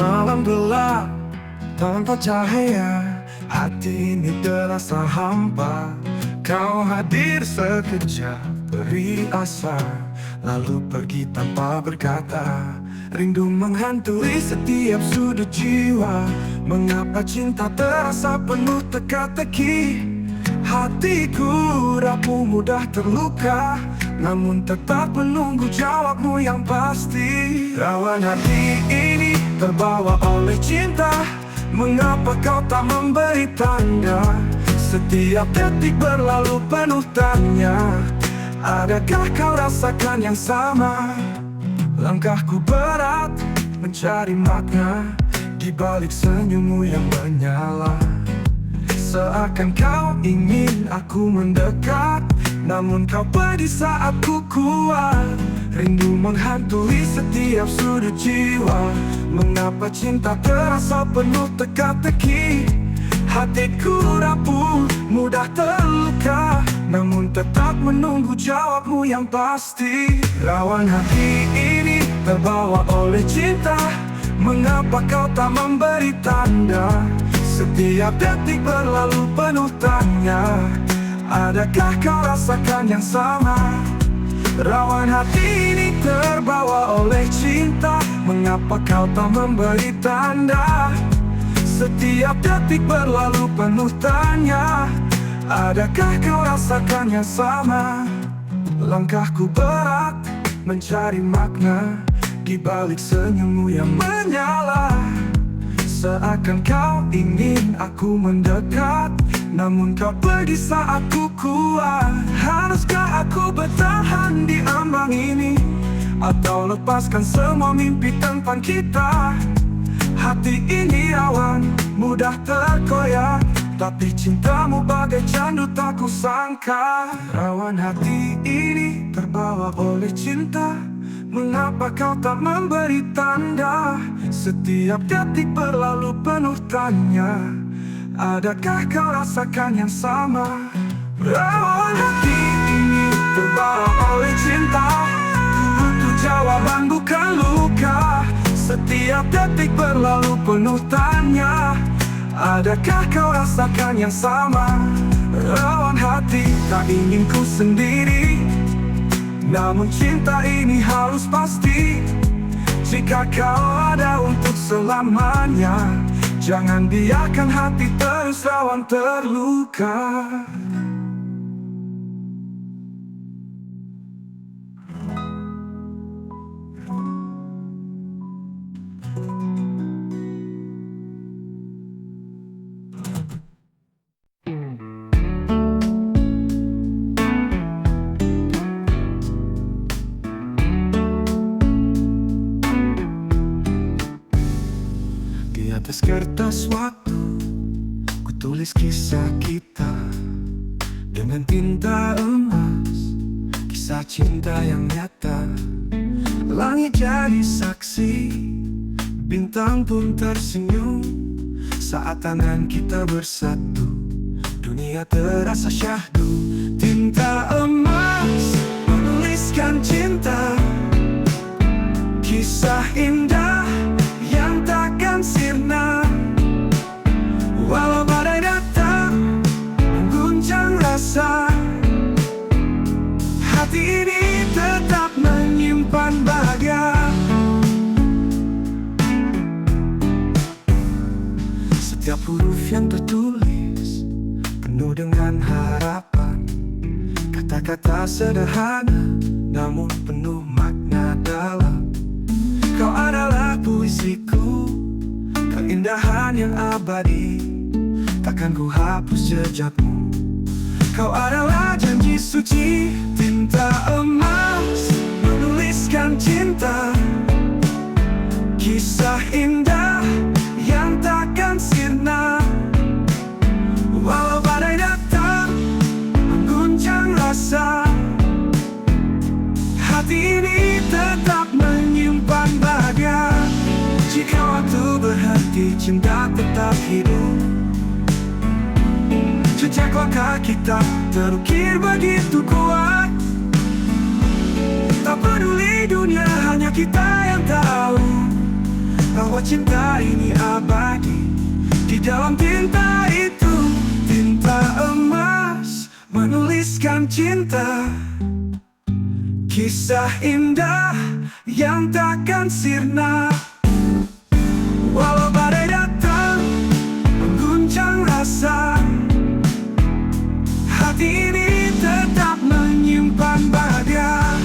Malam gelap tanpa cahaya, hati ini terasa hampa. Kau hadir sekejap, beri asa, lalu pergi tanpa berkata. Rindu menghantui setiap sudut jiwa. Mengapa cinta terasa penuh teka-teki? Hatiku rapuh mudah terluka, namun tetap menunggu jawabmu yang pasti. Rawan hati ini terbawa oleh cinta. Mengapa kau tak memberi tanda? Setiap detik berlalu penuh tanya. Adakah kau rasakan yang sama? Langkahku berat mencari makna di balik senyummu yang menyala. Seakan kau ingin aku mendekat, namun kau pergi saat ku kuat. Rindu menghantui setiap sudut jiwa. Mengapa cinta terasa penuh teka-teki? Hatiku rapuh, mudah terluka, namun tetap menunggu jawabmu yang pasti. Rawan hati ini terbawa oleh cinta. Mengapa kau tak memberi tanda? Setiap detik berlalu penuh tanya. Adakah kau rasakan yang sama? Rawan hati ini terbawa oleh cinta. Mengapa kau tak memberi tanda? Setiap detik berlalu penuh tanya. Adakah kau rasakan yang sama? Langkahku berat mencari makna di balik senyummu yang menyala. Seakan kau ingin aku mendekat, namun kau pergi saat ku kuat. Haruskah aku bertahan di ambang ini, atau lepaskan semua mimpi tentang kita? Hati ini rawan, mudah terkoyak, tapi cintamu bagai candu tak kusangka. Rawan hati ini terbawa oleh cinta. Mengapa kau tak memberi tanda? Setiap detik berlalu penuh tanya. Adakah kau rasakan yang sama? Rawan hati ini terbawa oleh cinta. Butuh jawaban bukan luka. Setiap detik berlalu penuh tanya. Adakah kau rasakan yang sama? Rawan hati tak ingin ku sendiri, namun cinta ini harus pasti. Jika kau ada untuk selamanya, jangan biarkan hati terus rawan terluka. Di atas kertas waktu, ku tulis kisah kita dengan tinta emas. Kisah cinta yang nyata. Langit jadi saksi, bintang pun tersenyum saat tangan kita bersatu. Dunia terasa syahdu. Tinta emas menuliskan cinta, kisah indah yang takkan sirna. Walau badai datang mengguncang rasa, hati ini tetap menyimpan bahagia. Setiap huruf yang tertulis penuh dengan harapan. Kata-kata sederhana namun penuh makna dalam. Kau adalah puisiku, keindahan yang abadi, takkan ku hapus jejakmu. Kau adalah janji suci, tinta emas menuliskan cinta, kisah indah yang takkan sirna. Walau badai datang mengguncang rasa, hati ini tetap menyimpan bahagia. Jika waktu berhenti, cinta tetap hidup. Jejak langkah kita terukir begitu kuat. Tak peduli dunia, hanya kita yang tahu bahwa bahwa cinta ini abadi. Di dalam tinta itu, tinta emas menuliskan cinta, kisah indah yang takkan sirna. Walau badai datang mengguncang rasa, hati ini tetap menyimpan bahagia.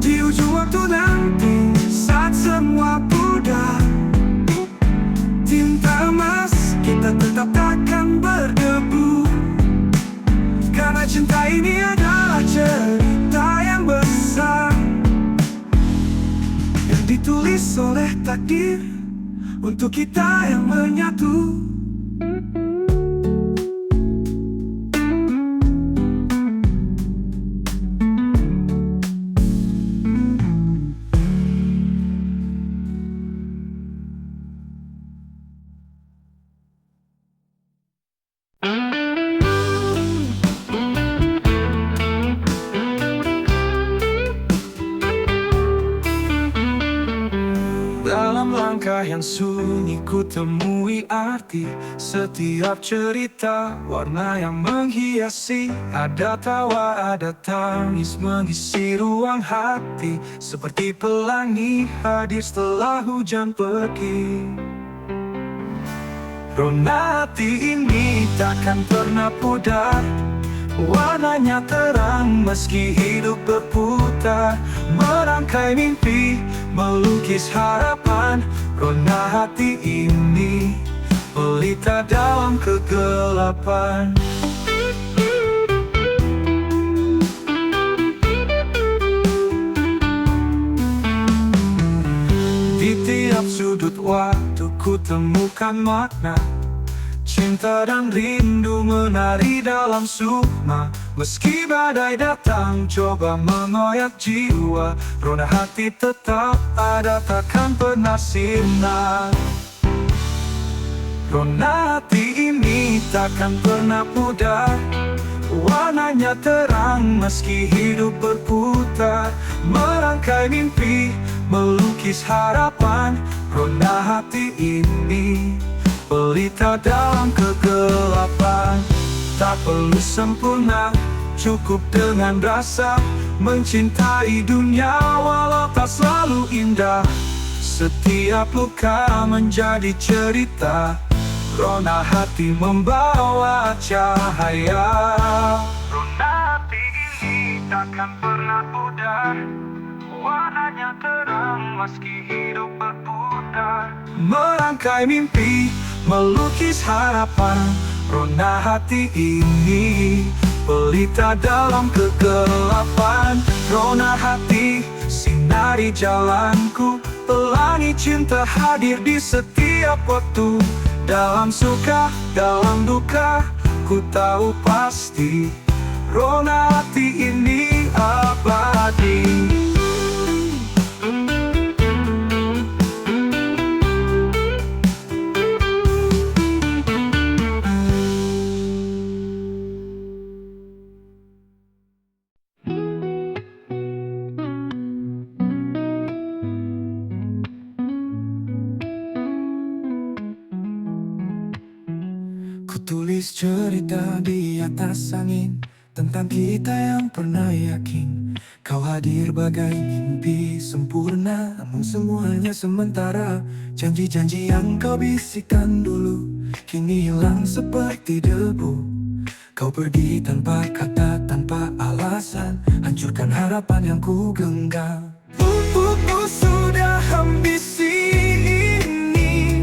Di ujung waktu nanti, saat semua pudar, tinta emas kita tetap takkan berdebu. Karena cinta ini adalah cerita yang besar, yang ditulis oleh takdir untuk kita yang menyatu. Dalam langkah yang sunyi ku temui arti setiap cerita, warna yang menghiasi. Ada tawa, ada tangis mengisi ruang hati, seperti pelangi hadir setelah hujan pergi. Rona hati ini takkan pernah pudar, warnanya terang meski hidup berputar. Merangkai mimpi, melukis harapan. Rona hati ini pelita dalam kegelapan. Di tiap sudut waktu ku temukan makna, cinta dan rindu menari dalam sukma. Meski badai datang coba mengoyak jiwa, rona hati tetap ada, takkan pernah sirna. Rona hati ini takkan pernah pudar, warnanya terang meski hidup berputar. Merangkai mimpi, melukis harapan. Rona hati ini pelita dalam kegelapan. Tak perlu sempurna, cukup dengan rasa mencintai dunia walau tak selalu indah. Setiap luka menjadi cerita, rona hati membawa cahaya. Rona hati ini takkan pernah pudar, warnanya terang meski hidup berputar. Merangkai mimpi, melukis harapan. Rona hati ini pelita dalam kegelapan. Rona hati sinari jalanku, pelangi cinta hadir di setiap waktu. Dalam suka, dalam duka, ku tahu pasti rona hati ini abadi. Tulis cerita di atas angin tentang kita yang pernah yakin kau hadir bagai mimpi sempurna, namun semuanya sementara. Janji-janji yang kau bisikkan dulu kini hilang seperti debu. Kau pergi tanpa kata, tanpa alasan, hancurkan harapan yang ku genggam. Sudah ambisi ini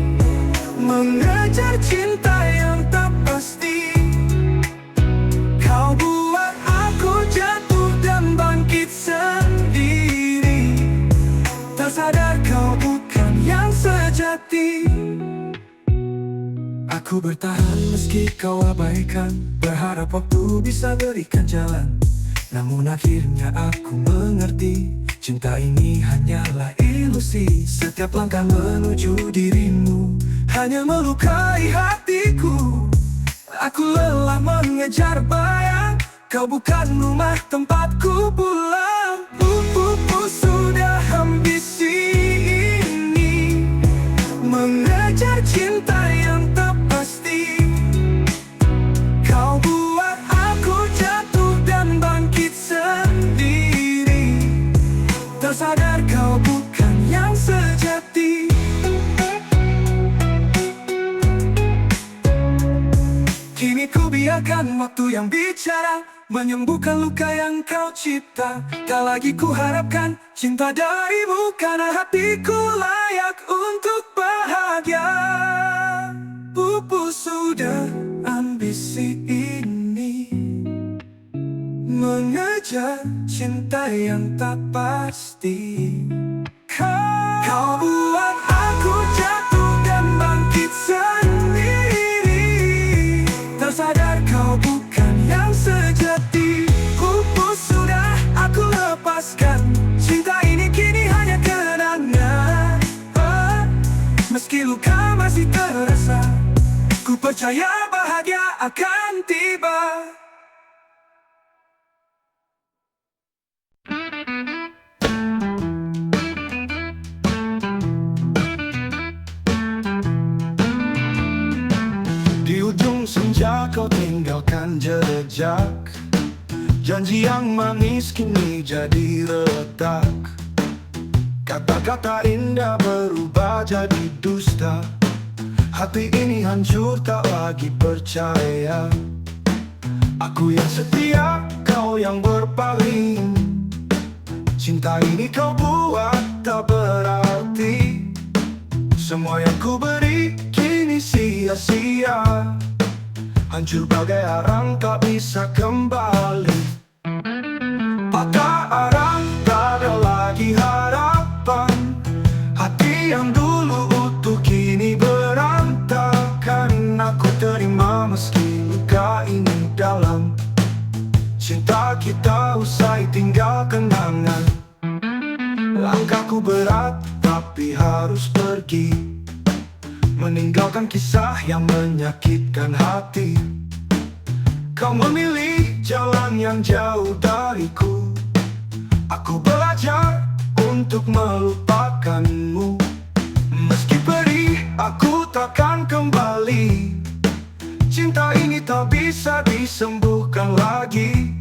mengejar cinta yang tak pasti. Kau buat aku jatuh dan bangkit sendiri, tak sadar kau bukan yang sejati. Aku bertahan meski kau abaikan, berharap waktu bisa berikan jalan. Namun akhirnya aku mengerti, cinta ini hanyalah ilusi. Setiap langkah menuju dirimu hanya melukai hatiku. Aku lelah mengejar bayang, kau bukan rumah tempatku pulang. Sudah sadar kau bukan yang sejati. Kini ku biarkan waktu yang bicara, menyembuhkan luka yang kau cipta. Tak lagi ku harapkan cinta darimu, karena hatiku layak untuk bahagia. Pupus sudah ambisi ini, mengejar cinta yang tak pasti. Kau buat aku jatuh dan bangkit sendiri. Tersadar kau bukan yang sejati. Pupus sudah aku lepaskan, cinta ini kini hanya kenangan. Meski luka masih terasa, ku percaya bahagia akan tiba. Di ujung senja kau tinggalkan jejak, janji yang manis kini jadi retak. Kata-kata indah berubah jadi dusta. Hati ini hancur tak lagi percaya. Aku yang setia, kau yang berpaling. Cinta ini kau buat tak berarti. Semua yang ku beri kini sia-sia. Hancur bagai arang tak bisa kembali. Patah arang tak ada lagi harapan. Hati yang dulu utuh kini berantakan. Aku terima meski luka ini dalam. Cinta kita usai tinggal kenangan. Langkahku berat tapi harus pergi, meninggalkan kisah yang menyakitkan hati. Kau memilih jalan yang jauh dariku. Aku belajar untuk melupakanmu. Meski perih, aku takkan kembali. Cinta ini tak bisa disembuhkan lagi.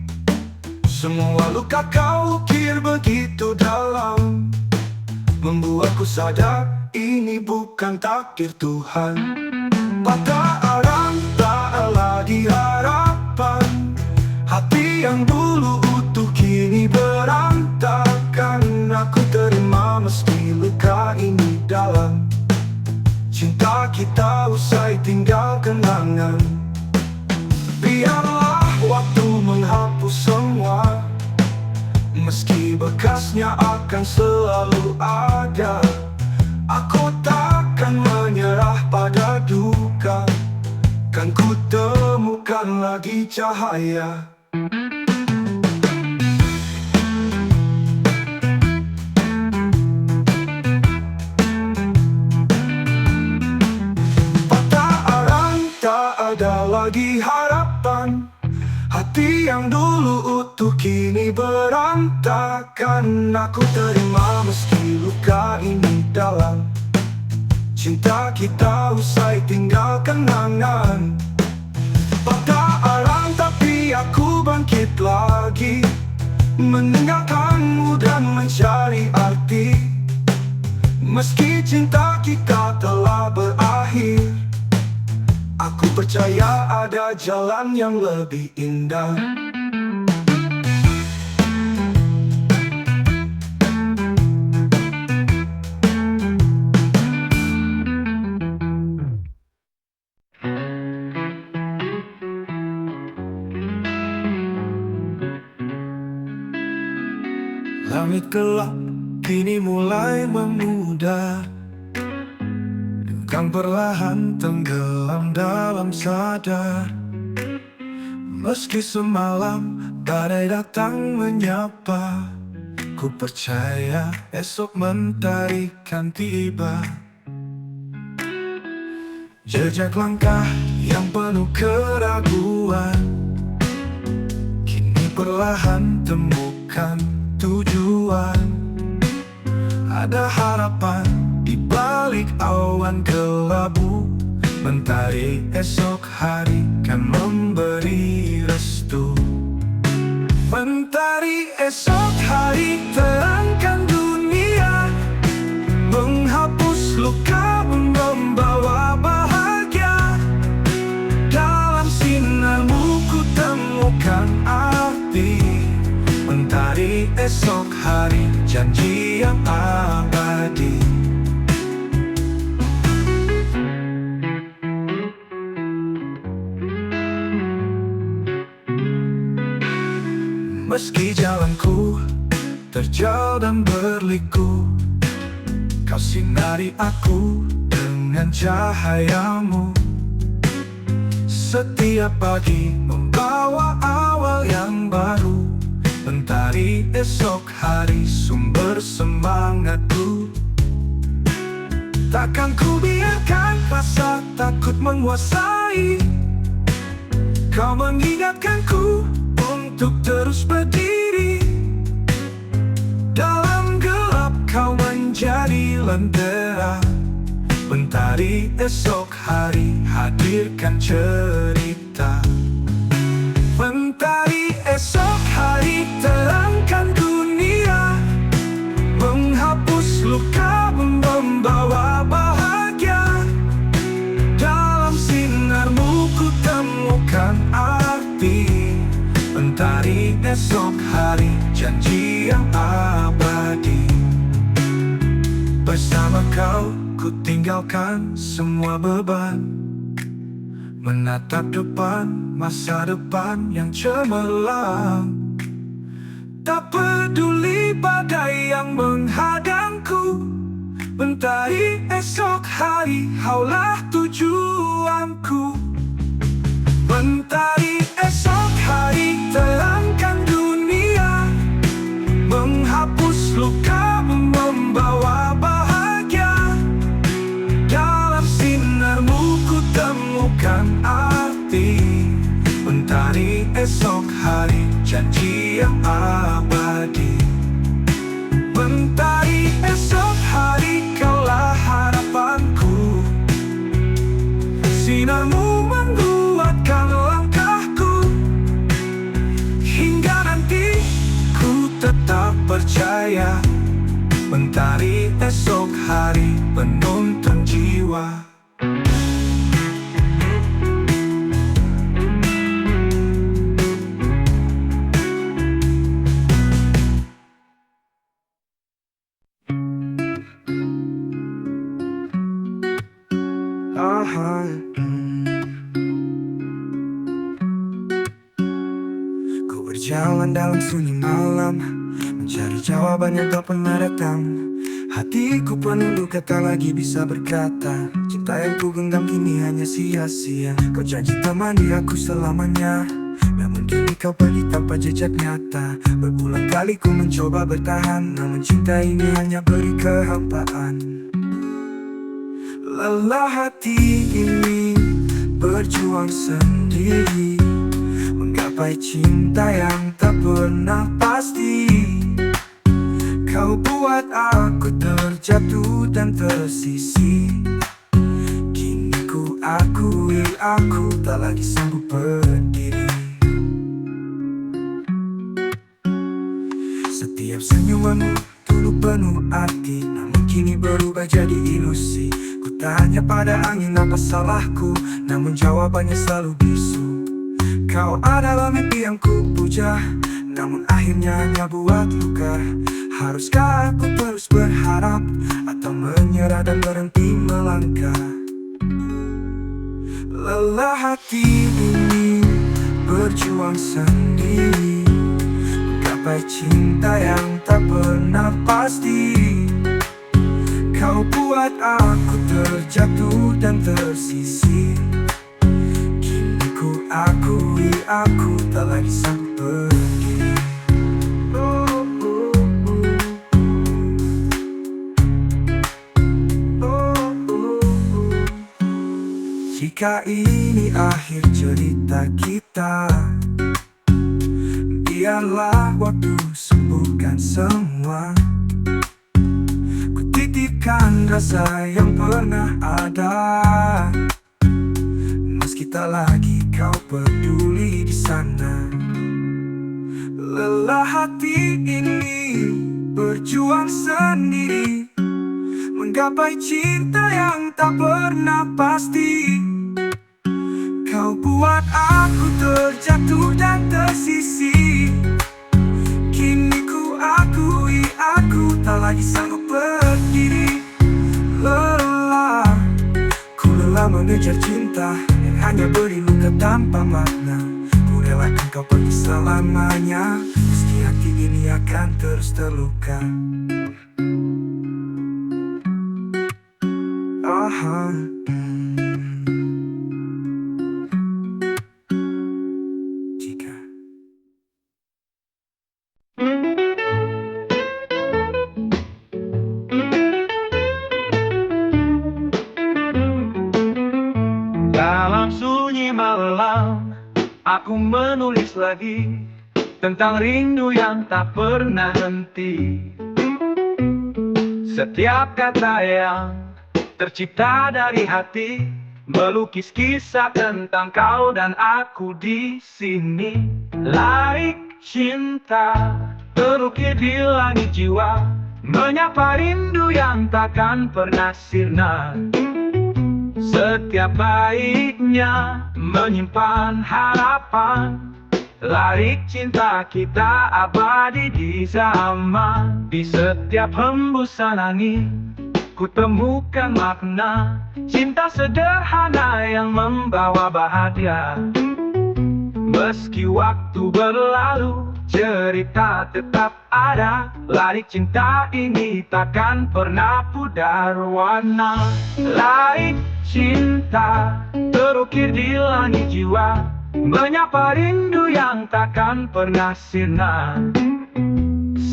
Semua luka kau ukir begitu dalam, membuatku sadar ini bukan takdir Tuhan. Patah arang tak lagi harapan. Hati yang dulu utuh kini berantakan. Aku terima meski luka ini dalam. Cinta kita usai tinggal kenangan. Biarlah waktu menghapus semua, meski bekasnya akan selalu ada. Aku takkan menyerah pada duka, kan ku temukan lagi cahaya. Patah arang tak ada lagi harapan. Hati yang dulu utuh kini berantakan. Aku terima meski luka ini dalam. Cinta kita usai tinggal kenangan. Patah arang tapi aku bangkit lagi, meninggalkanmu dan mencari arti. Meski cinta kita telah berakhir, aku percaya ada jalan yang lebih indah. Langit gelap kini mulai memudar, kan perlahan tenggelam dalam sadar. Meski semalam badai datang menyapa, ku percaya esok mentari kan tiba. Jejak langkah yang penuh keraguan kini perlahan temukan tujuan. Ada harapan di balik awan kelabu. Mentari esok hari kan memberi restu. Mentari esok hari terangkan dunia. janji yang abadi. Meski jalanku terjal dan berliku, kau sinari aku dengan cahayamu. Setiap pagi membawa awal yang baru, mentari esok hari sumber semangatku. Takkan ku biarkan rasa takut menguasai. Kau mengingatkanku untuk terus berdiri. Dalam gelap kau menjadi lentera, mentari esok hari hadirkan cerita. Mentari esok hari terangkan dunia, menghapus luka, membawa bahagia. Dalam sinarmu ku temukan arti. Mentari esok hari janji yang abadi. Bersama kau ku tinggalkan semua beban, menatap depan, masa depan yang cemerlang. Tak peduli badai yang menghadangku, mentari esok hari haulah tujuanku. Mentari esok hari terangkan dunia, menghapus luka, membawa bahagia. Dalam sinarmu ku temukan arti. Mentari esok hari janji yang abadi. Mentari esok hari kaulah harapanku. Sinarmu menguatkan langkahku. Hingga nanti ku tetap percaya. Mentari esok hari penuntun jiwa. Ku berjalan dalam sunyi malam, mencari jawaban yang tak pernah datang. Hatiku penuh duka, tak lagi bisa berkata. Cinta yang ku genggam kini hanya sia-sia. Kau janji temani aku selamanya, namun kini kau pergi tanpa jejak nyata. Berbulan kali ku mencoba bertahan, namun cinta ini hanya beri kehampaan. Lelah hati ini berjuang sendiri, menggapai cinta yang tak pernah pasti. Kau buat aku terjatuh dan tersisi. Kini ku akui aku tak lagi sanggup berdiri. Setiap senyumanmu dulu penuh arti, namun kini berubah jadi ilusi. Ku tanya pada angin apa salahku, namun jawabannya selalu bisu. Kau adalah mimpi yang ku puja, namun akhirnya hanya buat luka. Haruskah aku terus berharap, atau menyerah dan berhenti melangkah? Lelah hati ini berjuang sendiri, menggapai cinta yang tak pernah pasti. Kau buat aku terjatuh dan tersisi. Kini ku akui aku tak lagi sanggup berdiri. Jika ini akhir cerita kita, biarlah waktu sembuhkan semua. Titipkan rasa yang pernah ada, meski tak lagi kau peduli di sana. Lelah hati ini berjuang sendiri, menggapai cinta yang tak pernah pasti. Kau buat aku terjatuh dan tersisi. Kini ku akui aku lagi sanggup berdiri. Lelah, ku lelah mengejar cinta yang hanya beri luka tanpa makna. Ku relakan kau pergi selamanya, meski hati ini akan terus terluka. Jika dalam sunyi malam, aku menulis lagi tentang rindu yang tak pernah henti. Setiap kata yang tercipta dari hati melukis kisah tentang kau dan aku di sini. Larik cinta terukir di langit jiwa, menyapa rindu yang takkan pernah sirna. Setiap baiknya menyimpan harapan, larik cinta kita abadi di zaman. Di setiap hembusan angin ku temukan makna cinta sederhana yang membawa bahagia. Meski waktu berlalu, cerita tetap ada. Larik cinta ini takkan pernah pudar warna. Larik cinta terukir di langit jiwa, menyapa rindu yang takkan pernah sirna.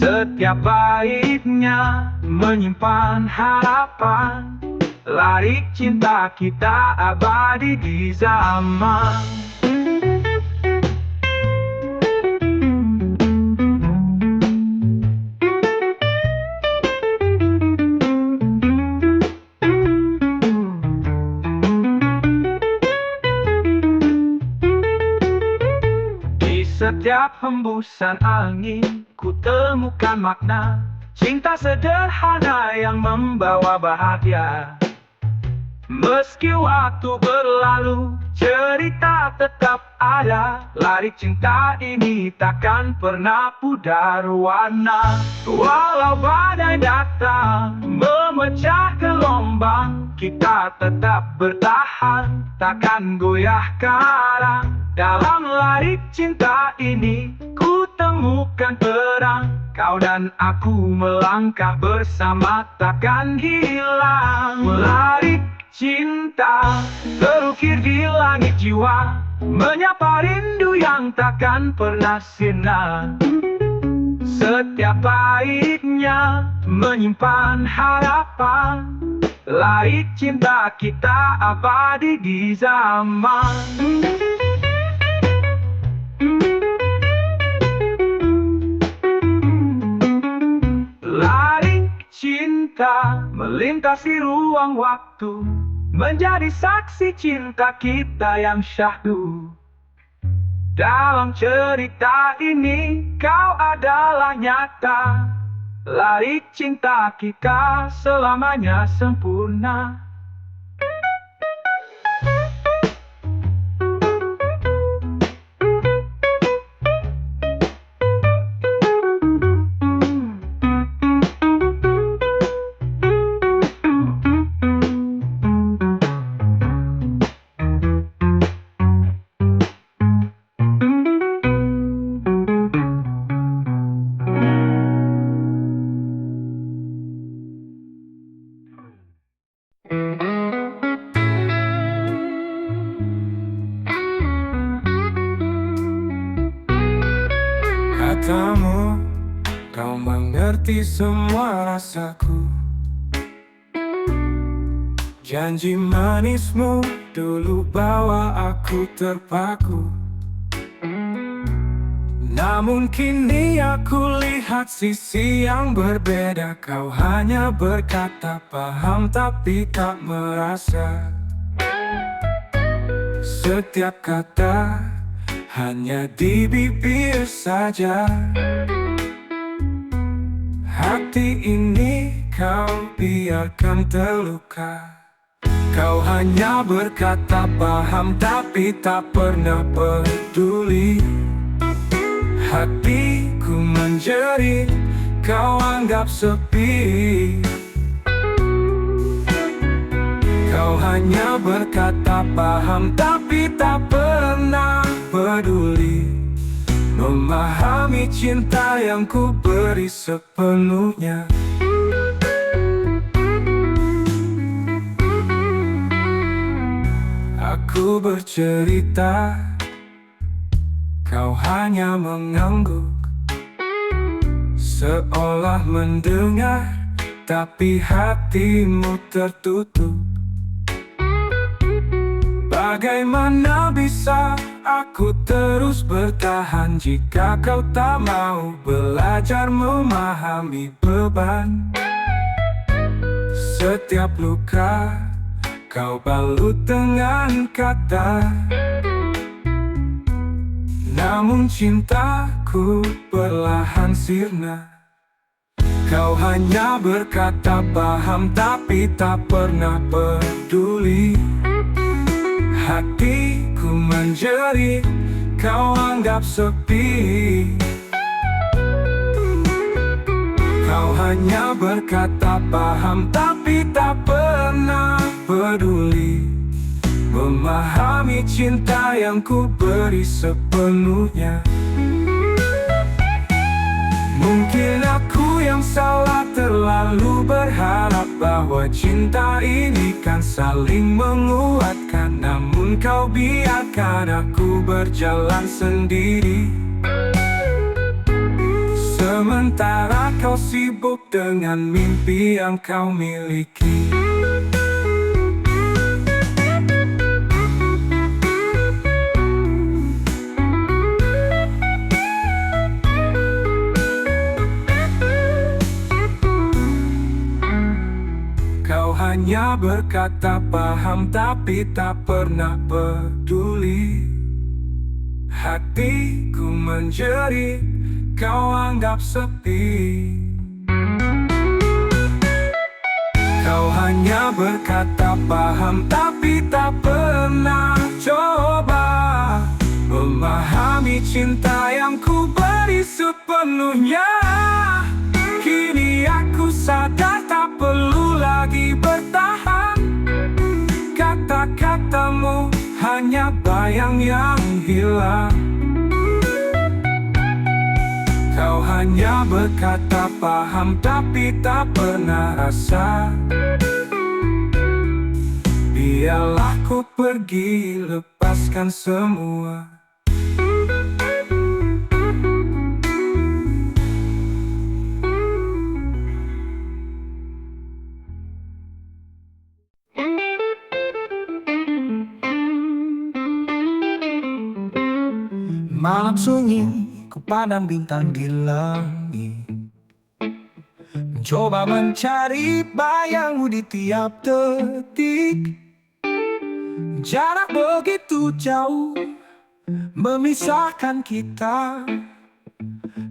Setiap baiknya menyimpan harapan, larik cinta kita abadi di zaman. Setiap hembusan angin ku temukan makna cinta sederhana yang membawa bahagia. Meski waktu berlalu, cerita tetap ada. Larik cinta ini takkan pernah pudar warna. Walau badai datang memecah gelombang, kita tetap bertahan, takkan goyah karang. Dalam larik cinta ini ku temukan terang. Kau dan aku melangkah bersama takkan hilang. Larik cinta terukir di langit jiwa, menyapa rindu yang takkan pernah sirna. Setiap baiknya menyimpan harapan, larik cinta kita abadi di zaman. Larik cinta melintasi ruang waktu, menjadi saksi cinta kita yang syahdu. Dalam cerita ini kau adalah nyata, larik cinta kita selamanya sempurna. Katamu, kau mengerti semua rasaku. Janji manismu dulu bawa aku terpaku. Namun kini aku lihat sisi yang berbeda. Kau hanya berkata paham tapi tak merasa. Setiap kata hanya di bibir saja. Hati ini kau biarkan terluka. Kau hanya berkata paham tapi tak pernah peduli. Hatiku menjerit kau anggap sepi. Kau hanya berkata paham tapi tak pernah peduli memahami cinta yang ku beri sepenuhnya. Aku bercerita, kau hanya mengangguk, seolah mendengar, tapi hatimu tertutup. Bagaimana bisa aku terus bertahan jika kau tak mau belajar memahami beban? Setiap luka kau balut dengan kata, namun cintaku perlahan sirna. Kau hanya berkata paham tapi tak pernah peduli. Hatiku menjerit, kau anggap sepi. Kau hanya berkata paham tapi tak pernah peduli memahami cinta yang ku beri sepenuhnya. Mungkin aku yang salah, terlalu berharap bahwa cinta ini kan saling menguatkan. Namun kau biarkan aku berjalan sendiri, sementara kau sibuk dengan mimpi yang kau miliki. Hanya berkata paham tapi tak pernah peduli. Hatiku menjerit, kau anggap sepi. Kau hanya berkata paham tapi tak pernah coba memahami cinta yang ku beri sepenuhnya. Kini aku sadar tak perlu lagi bertahan. Kata-katamu hanya bayang yang hilang. Kau hanya berkata paham tapi tak pernah rasa. Biarlah ku pergi, lepaskan semua. Malam sunyi, ku pandang bintang di langit, mencoba mencari bayangmu di tiap detik. Jarak begitu jauh memisahkan kita,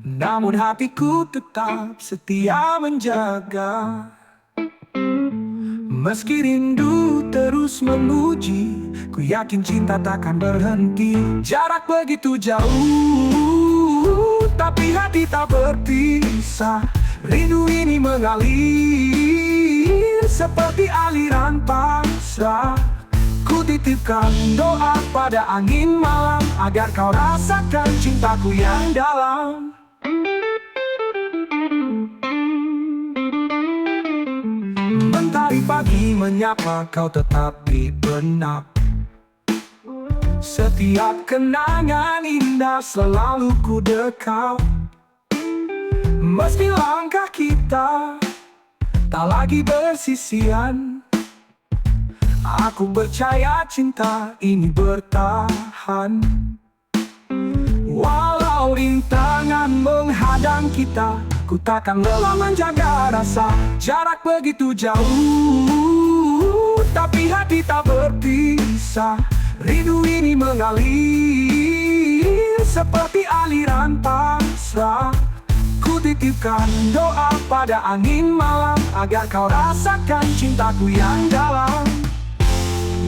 namun hatiku tetap setia menjaga. Meski rindu terus memuji, ku yakin cinta takkan berhenti. Jarak begitu jauh, tapi hati tak berpisah. Rindu ini mengalir seperti aliran pasrah. Ku titipkan doa pada angin malam, agar kau rasakan cintaku yang dalam. Mentari pagi menyapa, kau tetap di benak. Setiap kenangan indah selalu ku dekau. Meski langkah kita tak lagi bersisian, aku percaya cinta ini bertahan. Walau rintangan menghadang kita, ku takkan lelah menjaga rasa. Jarak begitu jauh, tapi hati tak berpisah. Rindu ini mengalir seperti aliran pasrah. Ku titipkan doa pada angin malam, agar kau rasakan cintaku yang dalam.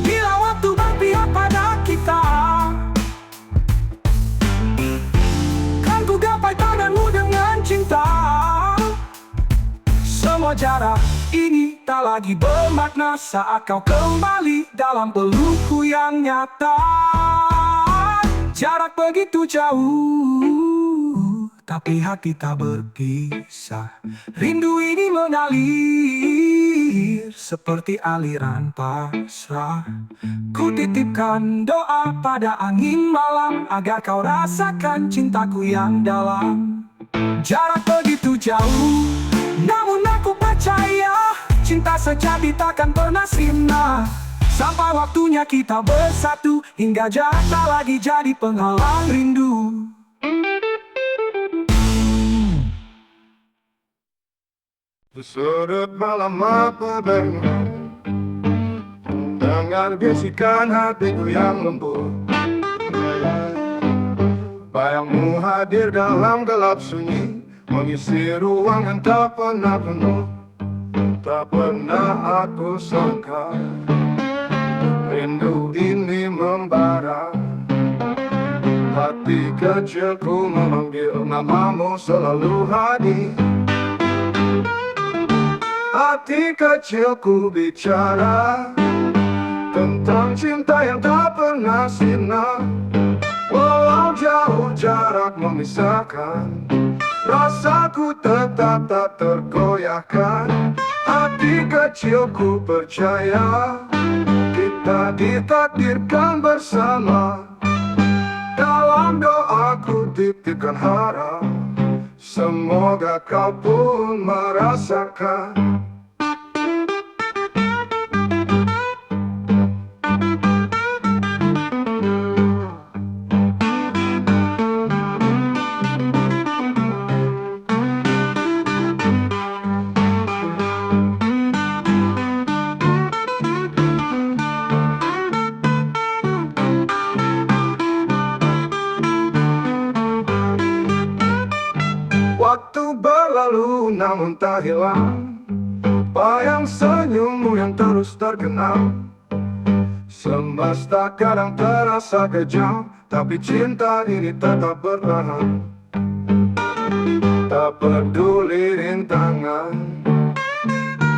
Bila waktu berpihak pada kita, kan ku gapai tanganmu dengan cinta. semua jarak ini tak lagi bermakna saat kau kembali dalam pelukku yang nyata. Jarak begitu jauh, tapi hati tak berpisah. Rindu ini mengalir seperti aliran pasrah. Ku titipkan doa pada angin malam agar kau rasakan cintaku yang dalam. Jarak begitu jauh, namun aku percaya cinta sejati takkan pernah sirna. Sampai waktunya kita bersatu, hingga jarak tak lagi jadi penghalang rindu. Di sudut malam apa dengar, dengar bisikan hatiku yang lembut. Bayangmu hadir dalam gelap sunyi, mengisi ruang yang tak pernah penuh. Tak pernah aku sangka rindu ini membara. Hati kecilku memanggil namamu selalu hadir. Hati kecilku bicara tentang cinta yang tak pernah sirna. Walau jauh jarak memisahkan, rasaku tetap tak tergoyahkan. Hati kecilku percaya kita ditakdirkan bersama. Dalam doaku titipkan harap, semoga kau pun merasakan. Waktu berlalu namun tak hilang bayang senyummu yang terus terkenal. Semesta kadang terasa kejam, tapi cinta ini tetap bertahan. Tak peduli rintangan,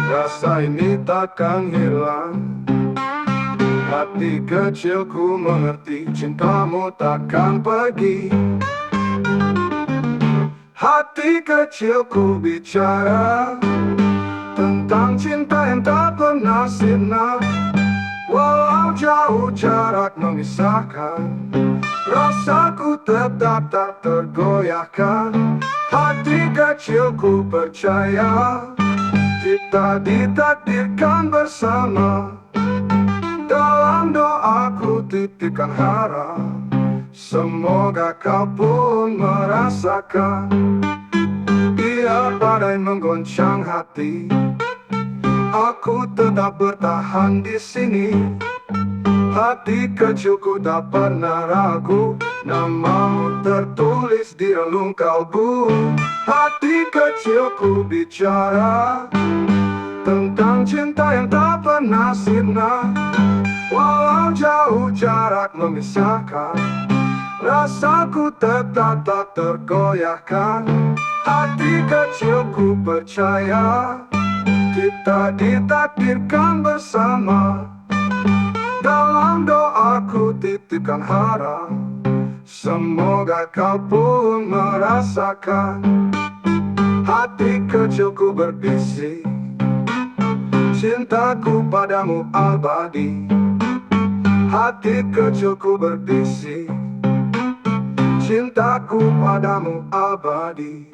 rasa ini takkan hilang. Hati kecilku mengerti cintamu takkan pergi. Hati kecilku bicara tentang cinta yang tak pernah sirna. Walau jauh jarak memisahkan, rasaku tetap tak tergoyahkan. Hati kecilku percaya kita ditakdirkan bersama. Dalam doaku titipkan harap, semoga kau pun merasakan. Biar badai menggoncang hati, aku tetap bertahan di sini. Hati kecilku tak pernah ragu, namamu tertulis di relung kalbu. Hati kecilku bicara tentang cinta yang tak pernah sirna. Walau jauh jarak memisahkan, rasaku tetap tak tergoyahkan. Hati kecilku percaya kita ditakdirkan bersama. Dalam doaku titipkan harap, semoga kau pun merasakan. Hati kecilku berbisik, cintaku padamu abadi. Hati kecilku berbisik, cintaku padamu abadi.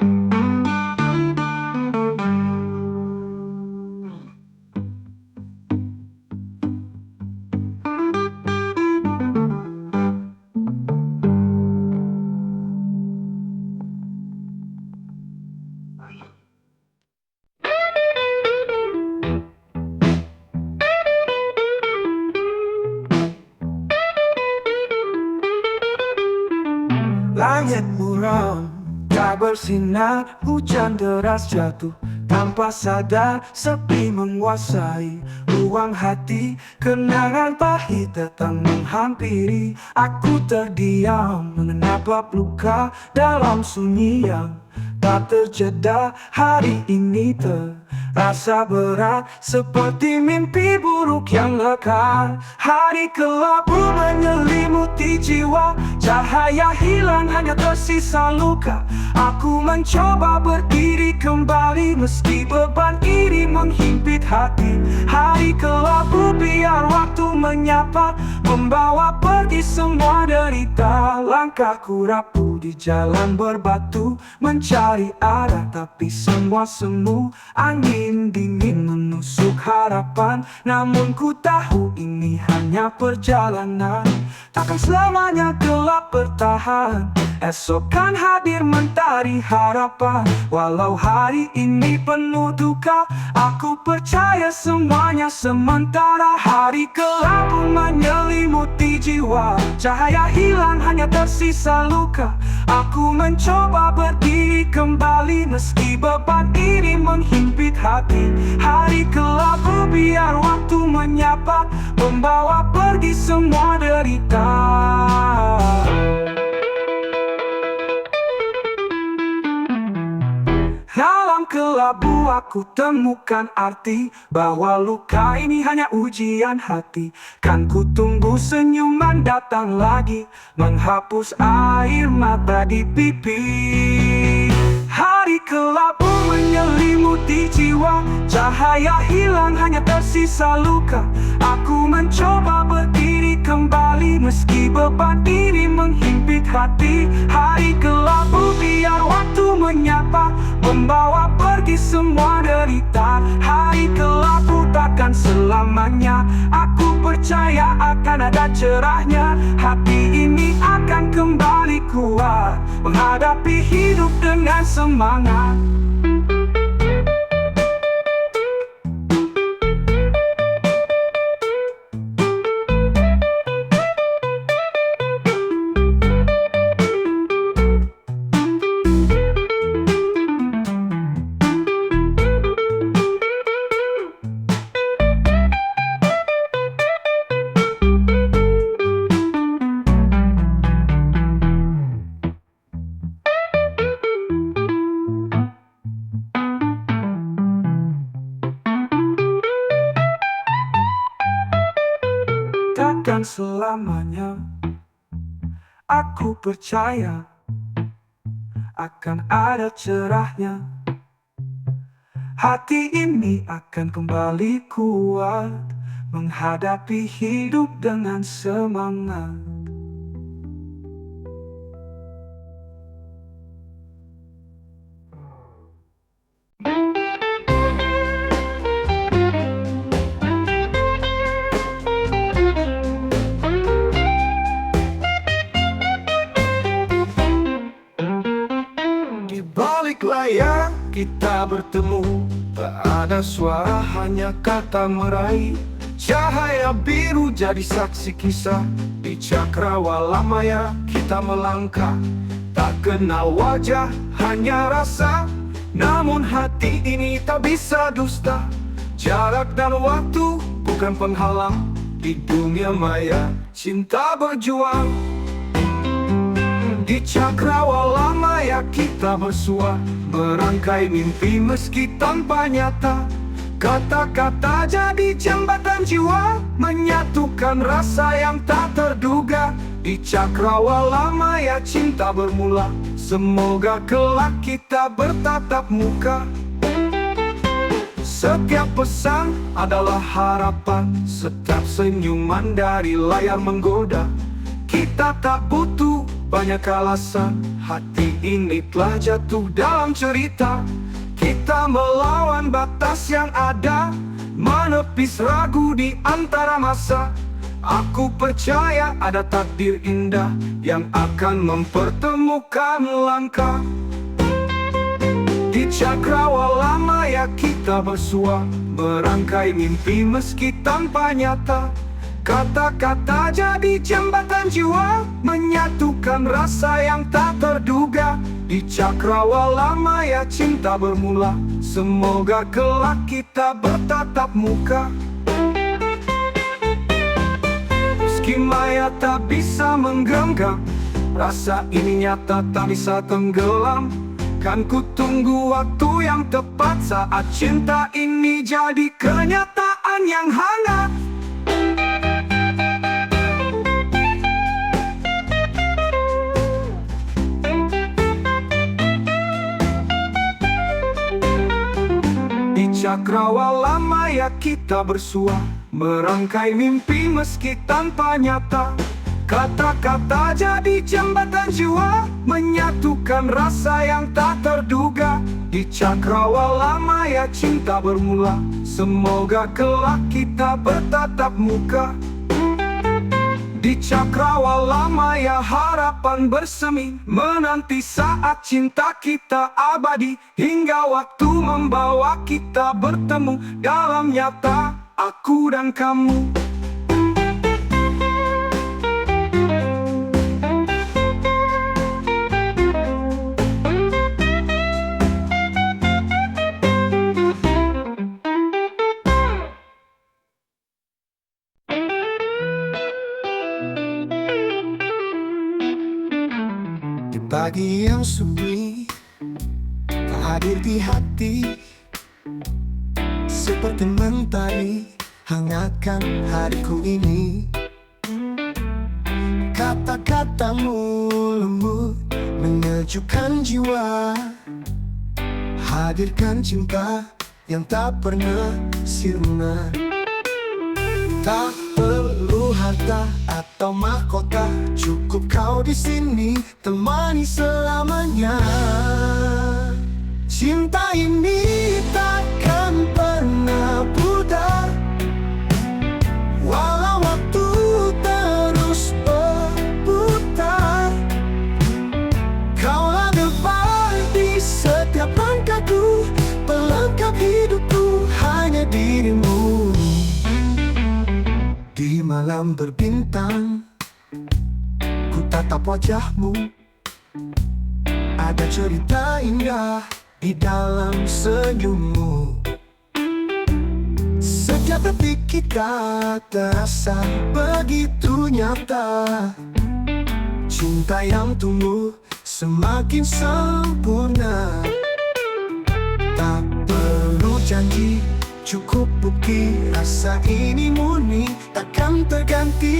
Langit muram, tak bersinar, hujan deras jatuh. Tanpa sadar, sepi menguasai ruang hati. Kenangan pahit datang menghampiri. Aku terdiam, menatap luka dalam sunyi yang tak terjeda. Hari ini Rasa berat seperti mimpi buruk yang lekar. Hari kelabu menyelimuti jiwa, cahaya hilang hanya tersisa luka. Aku mencoba berdiri kembali meski beban iri menghimpit hati. Hari kelabu biar waktu menyapa, membawa pergi semua derita. Langkahku rapuh di jalan berbatu, mencari arah tapi semua semu. Angin dingin menusuk harapan, namun ku tahu ini hanya perjalanan. Takkan selamanya gelap bertahan, esok kan hadir mentari harapan. Walau hari ini penuh duka, aku percaya semuanya sementara. Hari kelabu menyelimuti jiwa, cahaya hilang hanya tersisa luka. Aku mencoba berdiri kembali meski beban iri menghimpit hati. Hari kelabu biar waktu menyapa, membawa pergi semua derita. Dalam kelabu aku temukan arti bahwa luka ini hanya ujian hati. Kan ku tunggu senyuman datang lagi, menghapus air mata di pipi. Hari kelabu menyelimuti jiwa, cahaya hilang hanya tersisa luka. Aku mencoba berdiri kembali meski beban diri menghimpit hati. Hari kelabu biar waktu menyapa, membawa pergi semua derita. Hari kelabu takkan selamanya, aku percaya akan ada cerahnya. Hati ini akan kembali kuat, menghadapi hidup dengan semangat. Takkan selamanya, aku percaya akan ada cerahnya. Hati ini akan kembali kuat, menghadapi hidup dengan semangat. Di balik layar kita bertemu, tak ada suara hanya kata meraih. Cahaya biru jadi saksi kisah, di cakrawala maya kita melangkah. Tak kenal wajah hanya rasa, namun hati ini tak bisa dusta. Jarak dan waktu bukan penghalang, di dunia maya cinta berjuang. Di cakrawala maya kita bersua, merangkai mimpi meski tanpa nyata. Kata-kata jadi jembatan jiwa, menyatukan rasa yang tak terduga. Di cakrawala maya cinta bermula, semoga kelak kita bertatap muka. Setiap pesan adalah harapan, setiap senyuman dari layar menggoda. Kita tak butuh banyak alasan, hati ini telah jatuh dalam cerita. Kita melawan batas yang ada, menepis ragu di antara masa. Aku percaya ada takdir indah yang akan mempertemukan langkah. Di cakrawala maya kita bersua, merangkai mimpi meski tanpa nyata. Kata-kata jadi jembatan jiwa, menyatukan rasa yang tak terduga. Di cakrawala maya cinta bermula, semoga kelak kita bertatap muka. Meski maya tak bisa menggenggam, rasa ini nyata tak bisa tenggelam. Kan ku tunggu waktu yang tepat saat cinta ini jadi kenyataan yang hangat. Di cakrawala maya kita bersua, merangkai mimpi meski tanpa nyata. Kata-kata jadi jembatan jiwa, menyatukan rasa yang tak terduga. Di cakrawala maya cinta bermula, semoga kelak kita bertatap muka. Di cakrawala maya harapan bersemi, menanti saat cinta kita abadi. Hingga waktu membawa kita bertemu dalam nyata, aku dan kamu. Di pagi yang sunyi, tak hadir di hati, seperti mentari hangatkan hariku ini. Kata-katamu lembut menyejukkan jiwa, hadirkan cinta yang tak pernah sirna. Tak perlu harta atau mahkota, cukup kau di sini temani selamanya. Cinta ini takkan pernah pudar, walau waktu terus berputar. Kaulah debar di setiap langkahku, pelengkap hidupku hanya dirimu. Di malam berbintang, ku tatap wajahmu. Ada cerita indah di dalam senyummu. Setiap detik kita terasa begitu nyata. Cinta yang tumbuh semakin sempurna. Tak perlu janji, cukup bukti, rasa ini murni takkan terganti.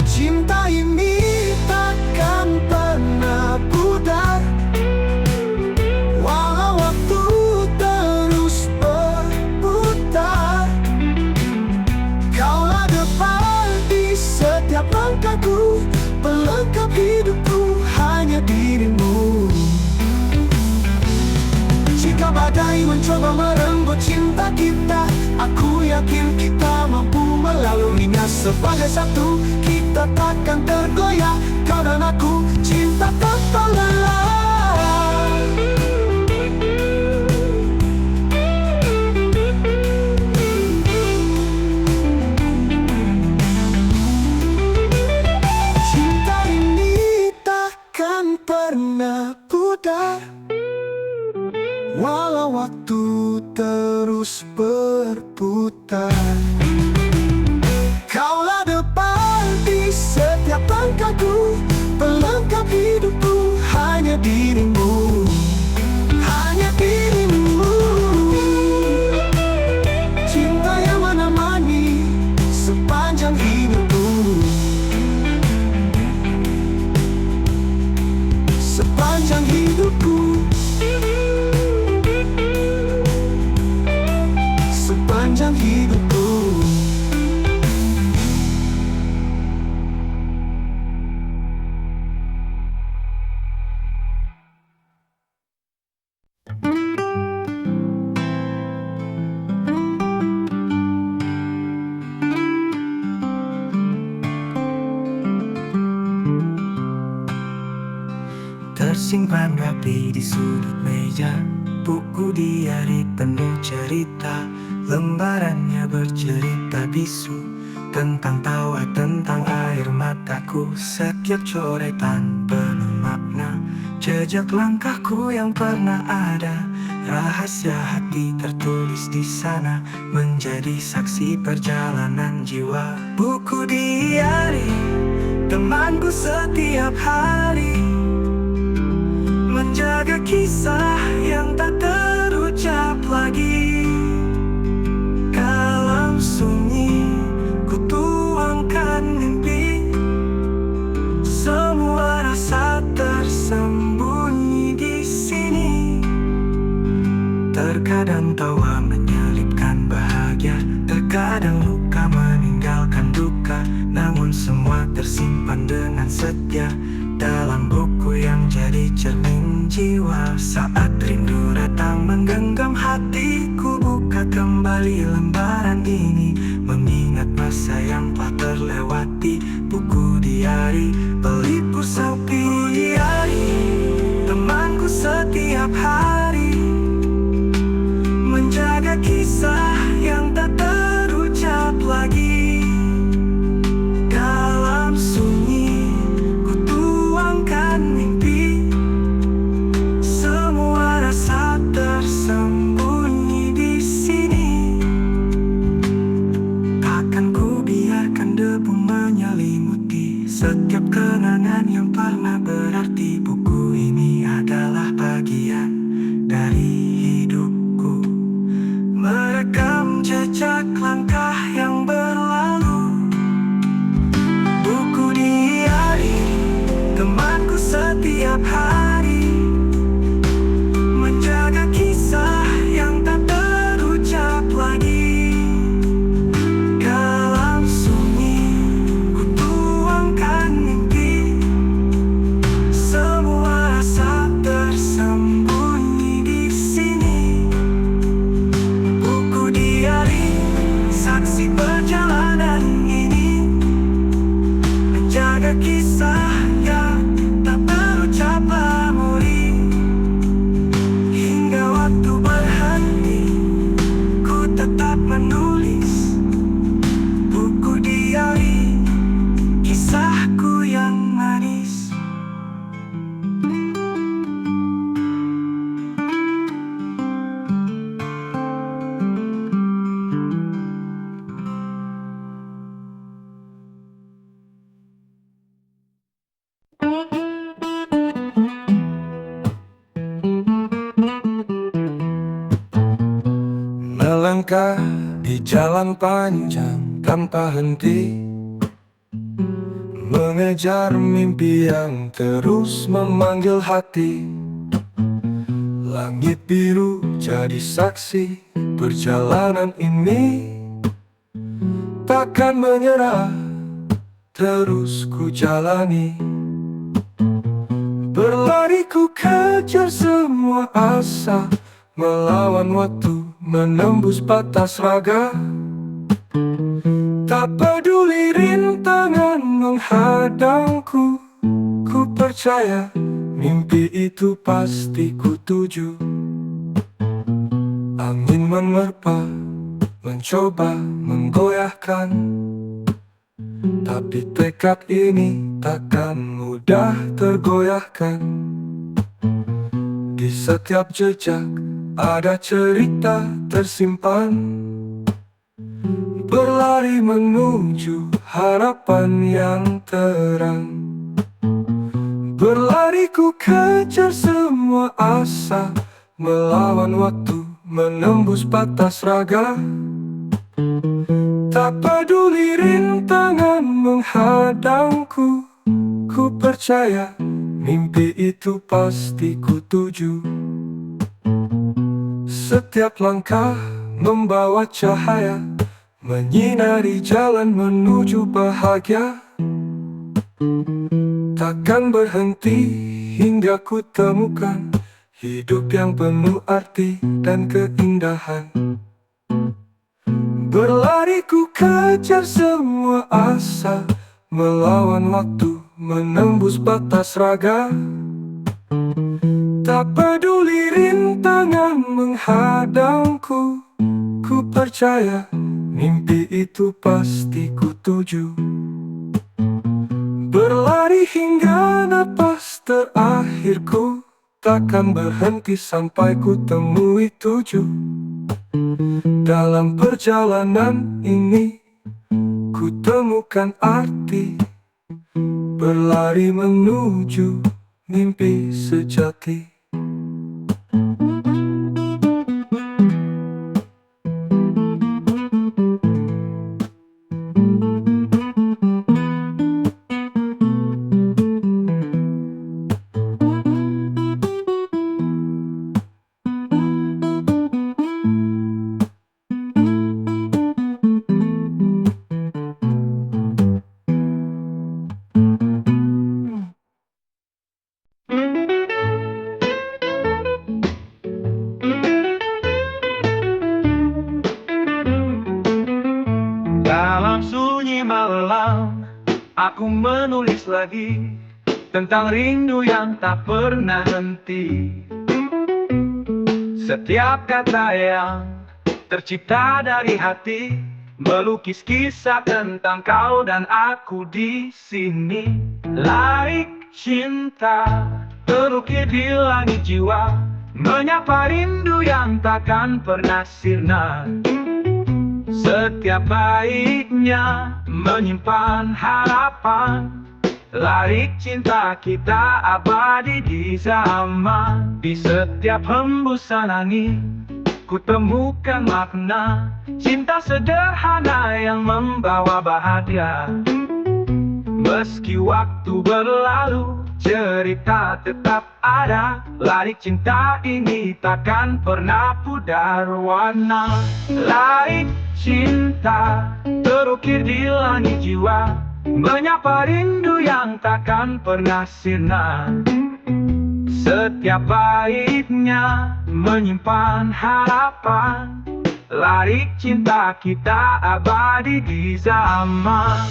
Cinta ini takkan pernah pudar, walau waktu terus berputar. Kaulah depan di setiap langkahku, pelengkap hidupku hanya dirimu. Jika badai mencoba merenggut cinta kita, aku yakin kita mampu melaluinya. Sebagai satu, kita takkan tergoyah. Kau dan aku, cinta tanpa lelah. Cinta ini takkan pernah pudar, walau waktu terus berputar. Kaulah depan di setiap langkahku, pelengkap hidupku hanya dirimu. Hanya dirimu. Cinta yang menemani sepanjang hidupku, sepanjang hidupku, sepanjang hidupku. Tersimpan rapi di sudut meja, buku diari penuh cerita. Lembarannya bercerita bisu tentang tawa, tentang air mataku. Setiap coretan penuh makna, jejak langkahku yang pernah ada. Rahasia hati tertulis di sana, menjadi saksi perjalanan jiwa. Buku diari, temanku setiap hari, menjaga kisah yang tak terucap lagi. Dalam sunyi ku tuangkan mimpi, semua rasa tersembunyi di sini. Terkadang tawa menyelipkan bahagia, terkadang luka meninggalkan duka, namun semua tersimpan dengan setia dalam buku yang jadi cermin jiwa. Saat rindu datang menggenggam hatiku, buka kembali lembaran ini, mengingat masa yang telah terlewati. Buku diari, pelipur sepi diari, temanku setiap hari, menjaga kisah yang tak terucap lagi. Dalam sunyi ku tuangkan mimpi, semua rasa tersembunyi di sini. Takkan ku biarkan debu menyelimuti setiap kenangan yang pernah berarti. Buku ini adalah bagian dari hidupku, merekam jejak langkah yang berlalu. Buku diari, temanku setiap hari, menjaga kisah yang tak terucap lagi. Dalam sunyi ku tuangkan mimpi, semua rasa tersembunyi di sini. Buku diari, saksi perjalanan ini, menjaga kisah yang tak terucap memori. Hingga waktu berhenti, ku tetap menulis. Buku diari, kisahku yang manis. Melangkah di jalan panjang tanpa henti, mengejar mimpi yang terus memanggil hati. Langit biru jadi saksi perjalanan ini, takkan menyerah, terus ku jalani. Berlari ku kejar semua asa, melawan waktu, menembus batas raga. Tak peduli rintangan menghadangku, ku percaya mimpi itu pasti ku tuju. Angin menerpa, mencoba menggoyahkan, tapi tekad ini takkan mudah tergoyahkan. Di setiap jejak ada cerita tersimpan, berlari menuju harapan yang terang. Berlari ku kejar semua asa, melawan waktu, menembus batas raga. Tak peduli rintangan menghadangku, ku percaya mimpi itu pasti ku tuju. Setiap langkah membawa cahaya, menyinari jalan menuju bahagia. Takkan berhenti hingga ku temukan hidup yang penuh arti dan keindahan. Berlari ku kejar semua asa, melawan waktu, menembus batas raga. Tak peduli rintangan menghadangku, ku percaya mimpi itu pasti ku tuju. Berlari hingga napas terakhirku, takkan berhenti sampai ku temui tuju. Dalam perjalanan ini, ku temukan arti, berlari menuju mimpi sejati. Aku menulis lagi tentang rindu yang tak pernah henti. Setiap kata yang tercipta dari hati, melukis kisah tentang kau dan aku di sini. Larik cinta terukir di langit jiwa, menyapa rindu yang takkan pernah sirna. Setiap baiknya menyimpan harapan, larik cinta kita abadi di zaman. Di setiap hembusan angin ku temukan makna cinta sederhana yang membawa bahagia. Meski waktu berlalu, cerita tetap ada. Larik cinta ini takkan pernah pudar warna. Larik cinta terukir di langit jiwa, menyapa rindu yang takkan pernah sirna. Setiap baiknya menyimpan harapan, larik cinta kita abadi di zaman.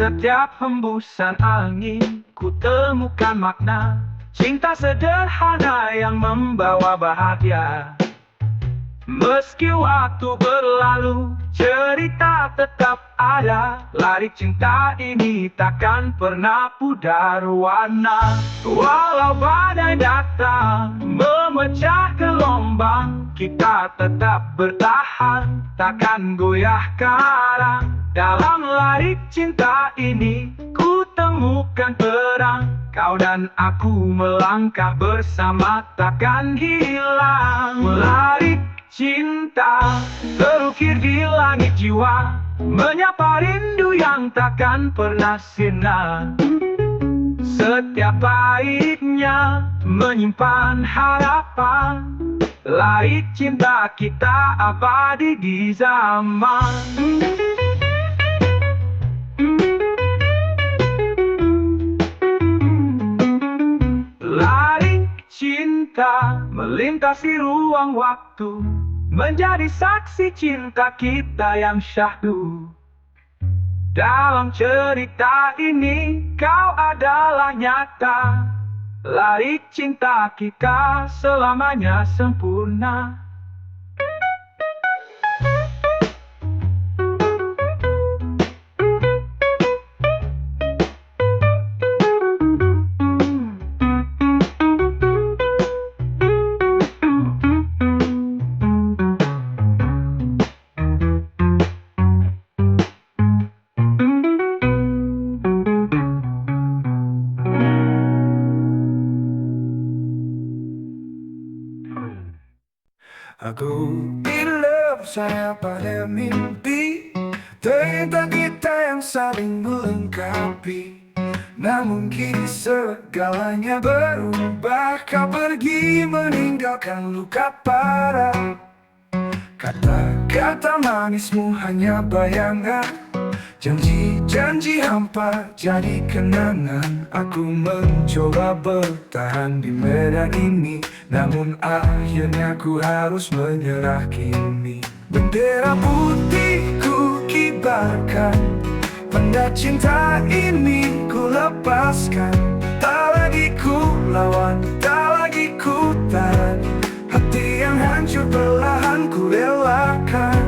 Setiap hembusan angin ku temukan makna cinta sederhana yang membawa bahagia. Meski waktu berlalu, cerita tetap ada. Larik cinta ini takkan pernah pudar warna. Walau badai datang memecah gelombang, kita tetap bertahan, takkan goyah karang. Dalam larik cinta ini ku temukan terang, kau dan aku melangkah bersama takkan hilang. Larik cinta terukir di langit jiwa, menyapa rindu yang takkan pernah sirna. Setiap baiknya menyimpan harapan, larik cinta kita abadi di zaman. Larik cinta melintasi ruang waktu, menjadi saksi cinta kita yang syahdu. Dalam cerita ini kau adalah nyata, larik cinta kita selamanya sempurna. Aku in love, saya pada mimpi tentang kita yang saling melengkapi. Namun kini segalanya berubah, kau pergi meninggalkan luka parah. Kata-kata manismu hanya bayangan, janji-janji hampa jadi kenangan. Aku mencoba bertahan di medan ini, namun akhirnya ku harus menyerah kini. Bendera putih ku kibarkan, benda cinta ini ku lepaskan. Tak lagi ku lawan, tak lagi ku tahan, hati yang hancur perlahan ku relakan.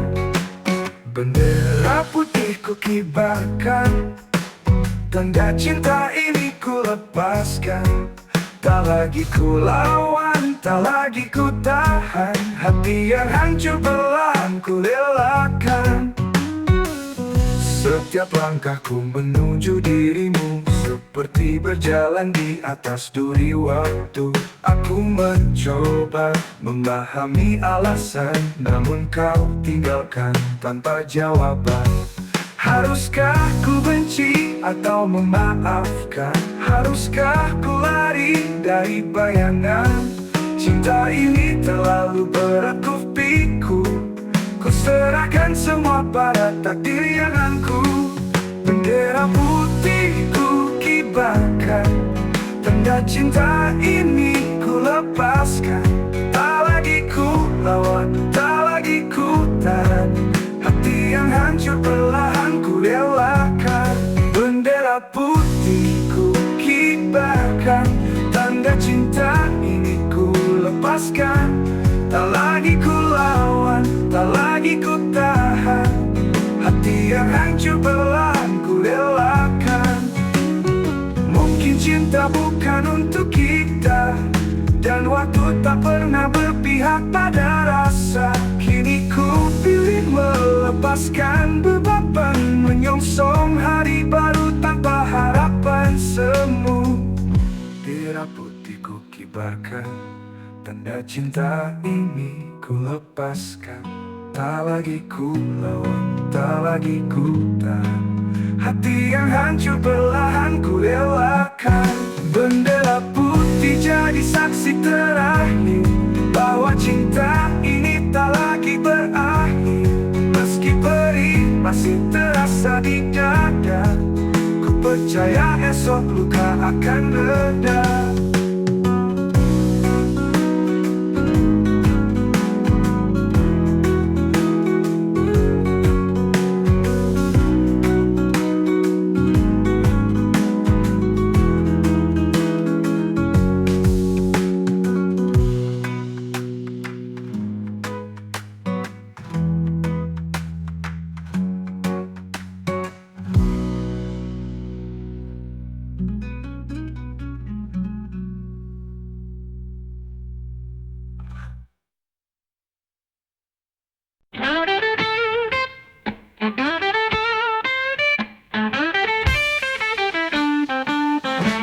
Bendera putih ku kibarkan, tanda cinta ini ku lepaskan. Tak lagi ku lawan, tak lagi ku tahan, hati yang hancur perlahan ku relakan. Setiap langkahku menuju dirimu seperti berjalan di atas duri waktu. Aku mencoba memahami alasan, namun kau tinggalkan tanpa jawaban. Haruskah ku benci atau memaafkan? Haruskah ku lari dari bayangan? Cinta ini terlalu berat ku pikul, ku serahkan semua pada takdir yang angku. Bendera putih ku kibarkan, tanda cinta ini ku lepaskan. Tak lagi ku lawan, tak lagi ku tahan, hati yang hancur perlahan ku relakan. Bendera putih ku kibarkan, tanda cinta ini ku lepaskan. Tak lagi ku lawan, tak lagi ku tahan, hati yang hancur perlahan ku relakan. Mungkin cinta bukan untuk kita, dan waktu tak pernah berpihak pada rasa. Kini ku pilih melepaskan beban, menyongsong hari baru tanpa harapan semu. Bendera putih ku kibarkan, tanda cinta ini ku lepaskan. Tak lagi ku lawan, tak lagi ku tahan, hati yang hancur perlahan ku relakan. Bendera putih jadi saksi terakhir bahwa cinta ini tak lagi berakhir. Meski perih masih terasa di dada, ku percaya esok luka akan reda.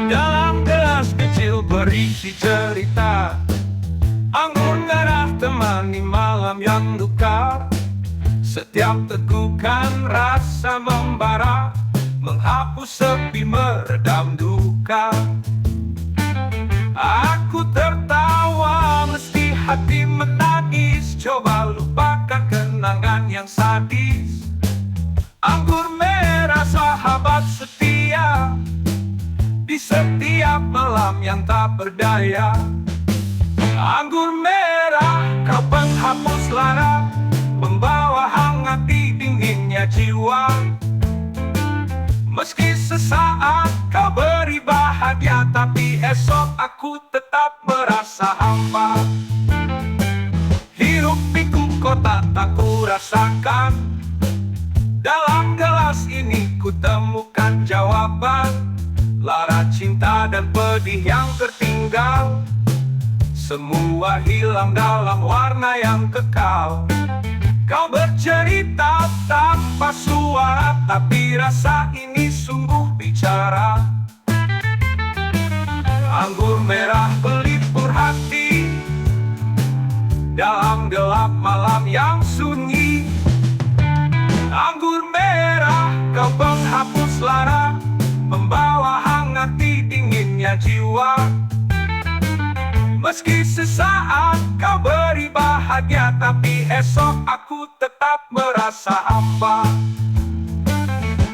Dalam gelas kecil berisi cerita, anggur merah temani malam yang duka. Setiap tegukan rasa membara, menghapus sepi meredam duka. Aku tertawa meski hati menangis, coba lupakan kenangan yang sadis. Anggur merah sahabat setia, di setiap malam yang tak berdaya. Anggur merah kau penghapus lara, membawa hangat di dinginnya jiwa. Meski sesaat kau beri bahagia, tapi esok aku tetap merasa hampa. Hirup pikuk kota tak ku rasakan, dalam gelas ini ku temukan jawaban. Lara cinta dan pedih yang tertinggal, semua hilang dalam warna yang kekal. Kau bercerita tanpa suara, tapi rasa ini sungguh bicara. Anggur merah pelipur hati, dalam gelap malam yang sunyi. Anggur merah kau penghapus lara, membawa hangat di dinginnya jiwa. Meski sesaat kau beri bahagia, tapi esok aku tetap merasa hampa.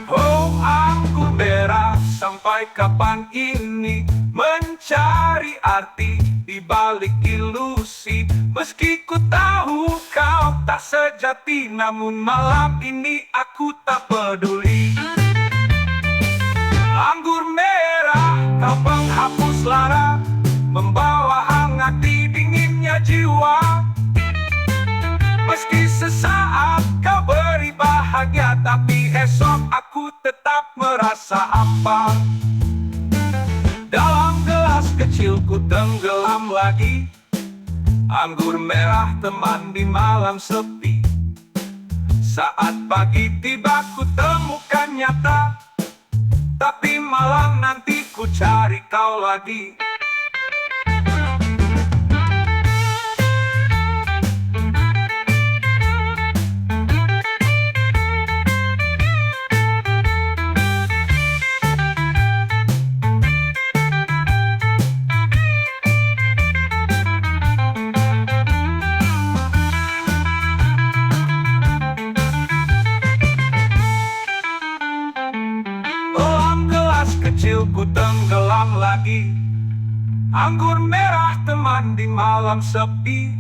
Oh anggur merah, sampai kapan ini mencari arti di balik ilusi. Meski ku tahu kau tak sejati, namun malam ini aku tak peduli. Anggur merah kau penghapus lara, membawa hangat di dinginnya jiwa. Meski sesaat kau beri bahagia, tapi esok aku tetap merasa hampa. Dalam gelas kecil ku tenggelam lagi, anggur merah teman di malam sepi. Saat pagi tiba ku temukan nyata, tapi malam nanti ku cari kau lagi. lagi. Anggur merah teman di malam sepi.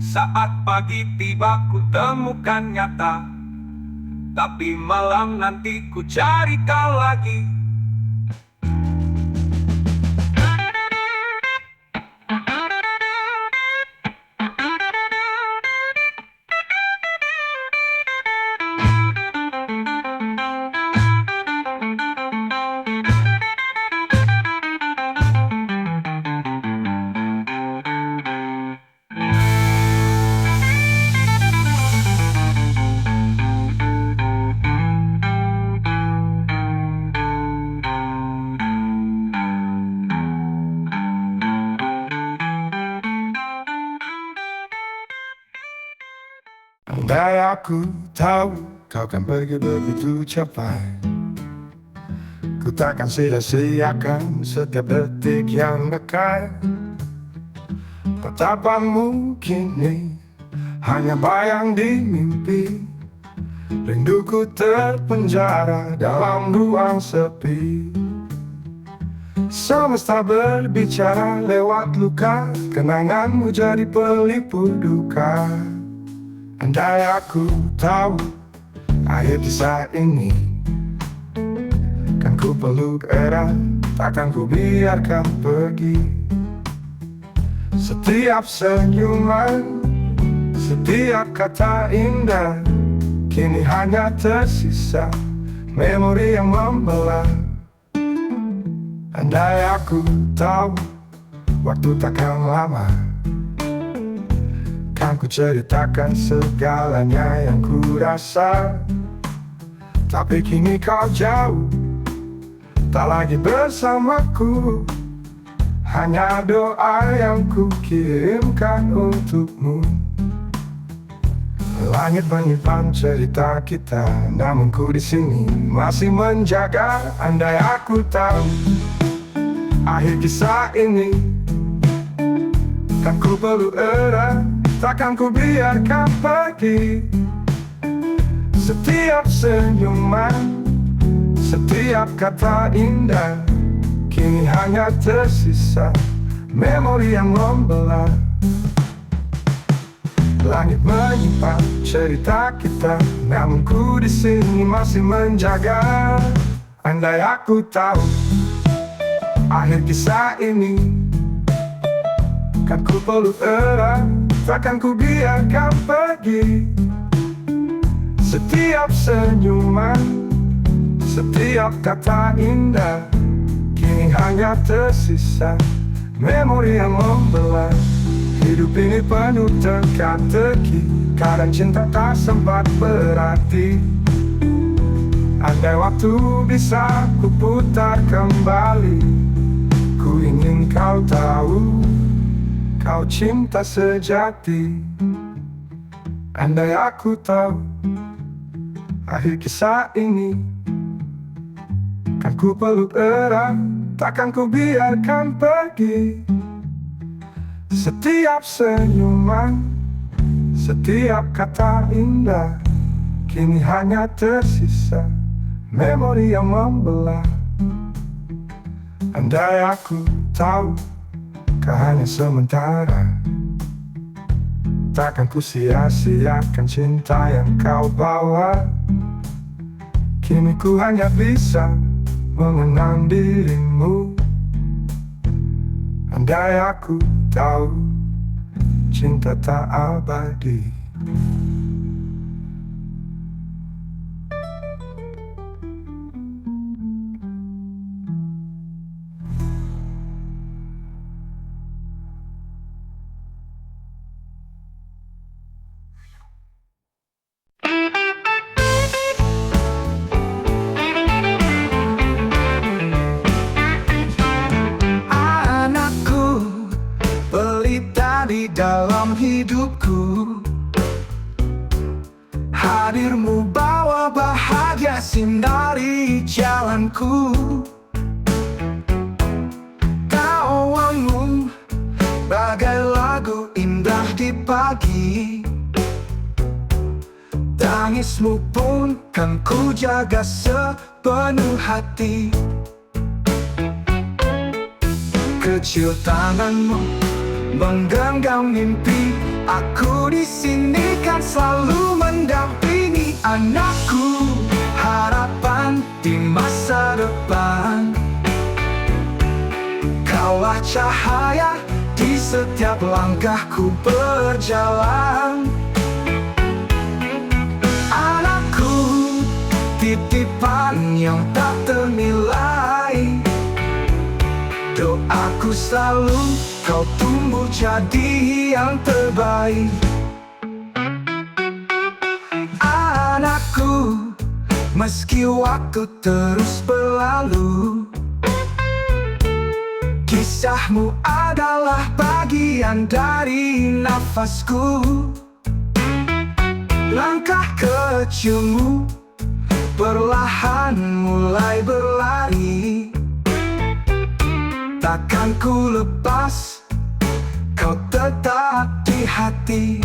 Saat pagi tiba ku temukan nyata, tapi malam nanti ku cari kau lagi. Andai aku tahu kau kan pergi begitu cepat, ku takkan sia-siakan setiap detik yang dekat. Betapa mungkin ini hanya bayang di mimpi, rinduku terpenjara dalam ruang sepi. Semesta berbicara lewat luka, kenanganmu jadi pelipur duka. Andai aku tahu akhir kisah ini, kan ku peluk erat, takkan ku biarkan pergi. Setiap senyuman, setiap kata indah, kini hanya tersisa memori yang membelah. Andai aku tahu waktu takkan lama, kan ku ceritakan segalanya yang ku rasa. Tapi kini kau jauh, tak lagi bersamaku, hanya doa yang ku kirimkan untukmu. Langit menyimpan cerita kita, namun ku di sini masih menjaga. Andai aku tahu akhir kisah ini, kan ku peluk erat, takkan ku biarkan pergi. Setiap senyuman, setiap kata indah, kini hanya tersisa memori yang membelah. Langit menyimpan cerita kita, namun ku di sini masih menjaga. Andai aku tahu akhir kisah ini, kan ku peluk erat, takkan ku biarkan pergi. Setiap senyuman, setiap kata indah, kini hanya tersisa memori yang membelah. Hidup ini penuh teka-teki, kadang cinta tak sempat berarti. Andai waktu bisa ku putar kembali, ku ingin kau tahu kau cinta sejati. Andai aku tahu akhir kisah ini, kan ku peluk erat, takkan ku biarkan pergi. Setiap senyuman, setiap kata indah, kini hanya tersisa memori yang membelah. Andai aku tahu kau hanya sementara, takkan ku sia-siakan cinta yang kau bawa. Kini ku hanya bisa mengenang dirimu. Andai aku tahu cinta tak abadi. Di dalam hidupku, hadirmu bawa bahagia sindari jalanku. Tawamu bagai lagu indah di pagi, tangismu pun kan ku jaga sepenuh hati. kecil tanganmu menggenggam mimpi. Aku di sini kan selalu mendampingi anakku, harapan di masa depan. Kaulah cahaya di setiap langkahku berjalan. Anakku, titipan yang tak ternilai. Doaku selalu kau tumbuh jadi yang terbaik. Anakku, meski waktu terus berlalu, kisahmu adalah bagian dari nafasku. Langkah kecilmu perlahan mulai berlari. Takkan ku lepas, kau tetap di hati.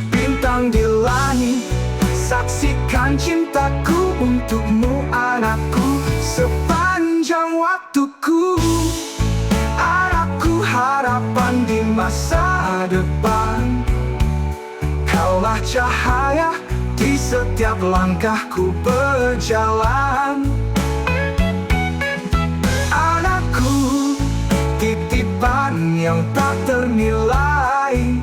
Bintang di langit, saksikan cintaku untukmu anakku. Sepanjang waktuku, anakku, harapan di masa depan. Kaulah cahaya di setiap langkahku berjalan. Anakku, titipan yang tak ternilai.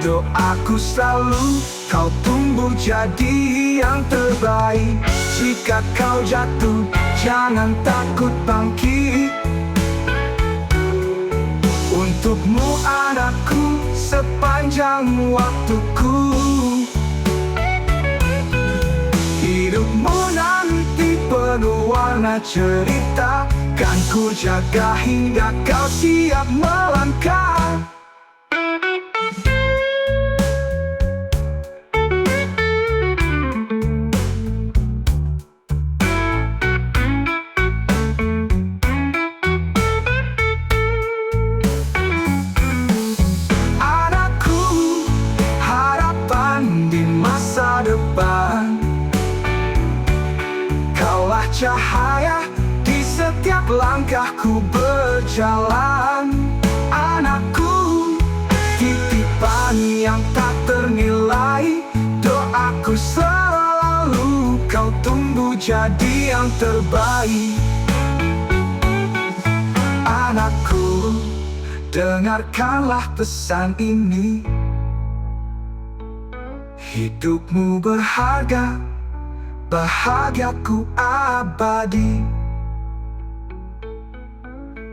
Doaku selalu kau tumbuh jadi yang terbaik. Jika kau jatuh, jangan takut bangkit. Untukmu anakku, sepanjang waktuku. Hidupmu nanti penuh warna cerita. Kan ku jaga hingga kau siap melangkah. Depan, kaulah cahaya di setiap langkahku berjalan. Anakku, titipan yang tak ternilai. Doaku selalu kau tumbuh jadi yang terbaik. Anakku, dengarkanlah pesan ini. Hidupmu berharga, bahagiaku abadi.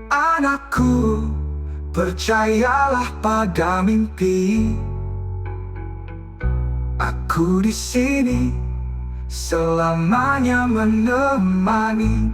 Anakku, percayalah pada mimpi. Aku di sini selamanya menemani.